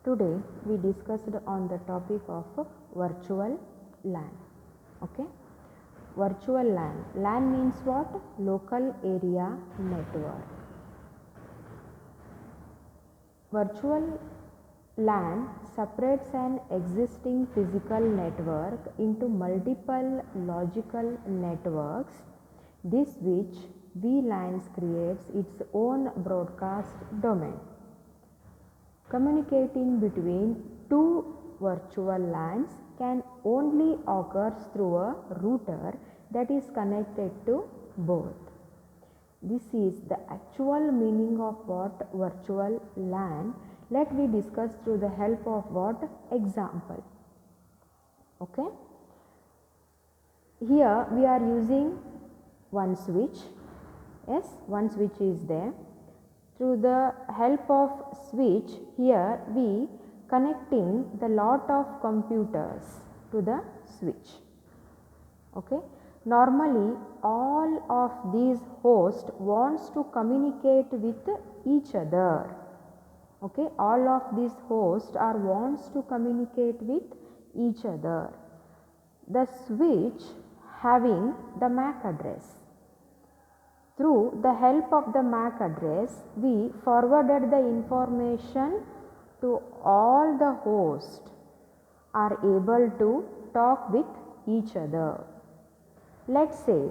Today we discussed on the topic of virtual LAN. Okay, virtual LAN. LAN means what? Local area network. Virtual LAN separates an existing physical network into multiple logical networks. This which VLANs creates its own broadcast domain. Communicating between two virtual LANs can only occur through a router that is connected to both. This is the actual meaning of what virtual LAN. Let me discuss through the help of what example. Okay. Here we are using one switch. Yes, one switch is there. Through the help of switch, here we connecting the lot of computers to the switch. Okay. Normally all of these hosts wants to communicate with each other. Okay, all of these hosts are wants to communicate with each other. The switch having the MAC address. Through the help of the MAC address, we forwarded the information to all the hosts are able to talk with each other. Let's say,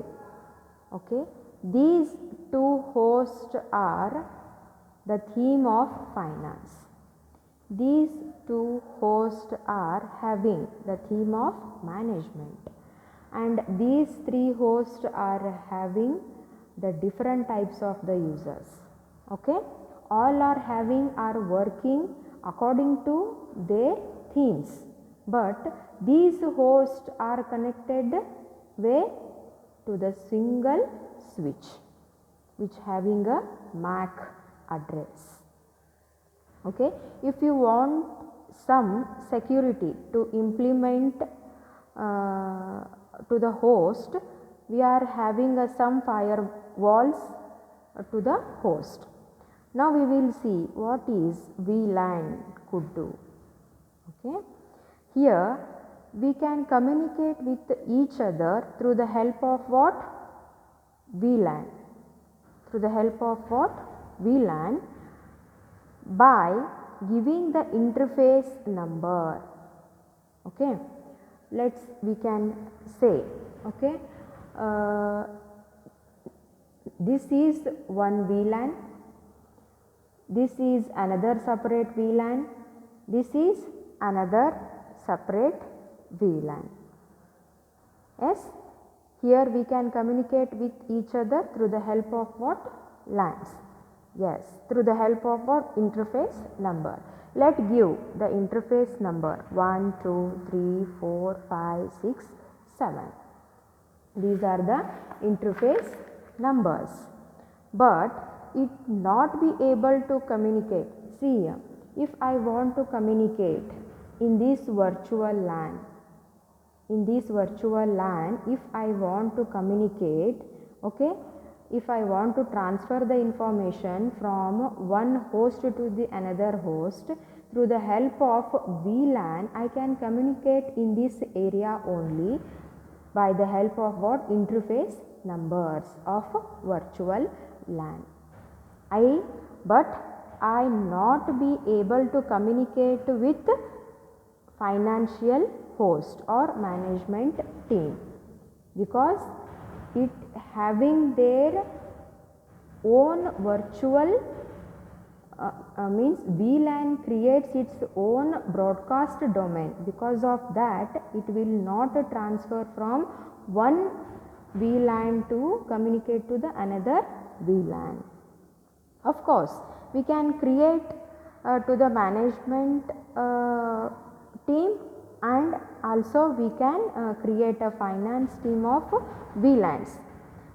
okay, these two hosts are the theme of finance. These two hosts are having the theme of management, and these three hosts are having the different types of the users. Okay, all are working according to their themes, but these hosts are connected where? To the single switch which having a MAC address. Okay, if you want some security to implement to the host, we are having some firewalls to the host. Now we will see what is VLAN could do. Okay, here we can communicate with each other through the help of what? VLAN. Through the help of what? VLAN, by giving the interface number. Okay, we can say, okay, this is one VLAN, this is another separate VLAN, this is another separate VLAN. Yes, here we can communicate with each other through the help of what? LANs. Yes, through the help of what? Interface number. Let give the interface number 1, 2, 3, 4, 5, 6, 7. These are the interface numbers, but it not be able to communicate. See, if I want to communicate in this virtual LAN, if I want to communicate, okay, if I want to transfer the information from one host to the another host through the help of VLAN, I can communicate in this area only by the help of what? Interface numbers of virtual LAN. But I not be able to communicate with financial host or management team, because it having their own virtual means VLAN creates its own broadcast domain. Because of that, it will not transfer from one VLAN to communicate to the another VLAN. Of course, we can create to the management team, and also we can create a finance team of VLANs.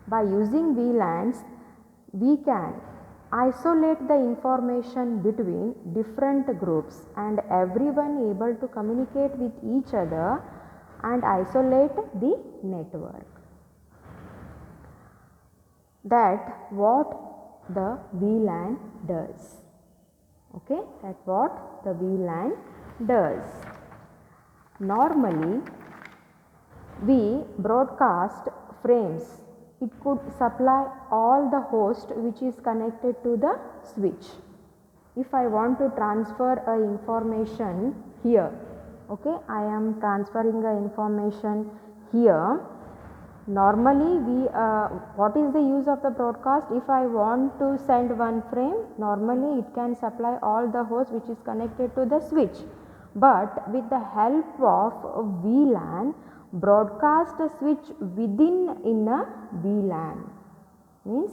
By using VLANs, we can isolate the information between different groups and everyone able to communicate with each other and isolate the network. That what the VLAN does. Okay, that's what the VLAN does. Normally, we broadcast frames. It could supply all the host which is connected to the switch. If I want to transfer a information here, okay, I am transferring the information here. Normally what is the use of the broadcast? If I want to send one frame, normally it can supply all the hosts which is connected to the switch. But with the help of VLAN, broadcast a switch within in a VLAN, means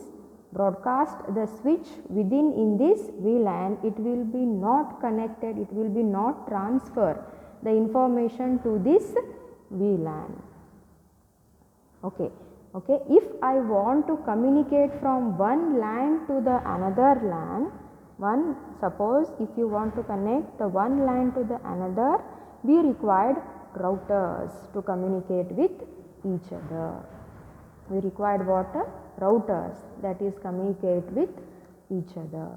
broadcast the switch within in this VLAN, it will be not connected, it will be not transfer the information to this VLAN. Okay. If I want to communicate from one LAN to the another LAN, suppose if you want to connect the one LAN to the another, we required routers to communicate with each other. We required what? Routers, that is communicate with each other.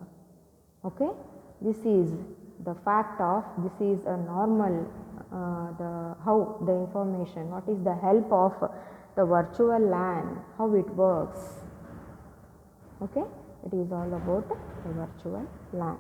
Okay, this is the fact of, this is a normal how the information, what is the help of the virtual LAN, how it works. Okay, it is all about the virtual LAN.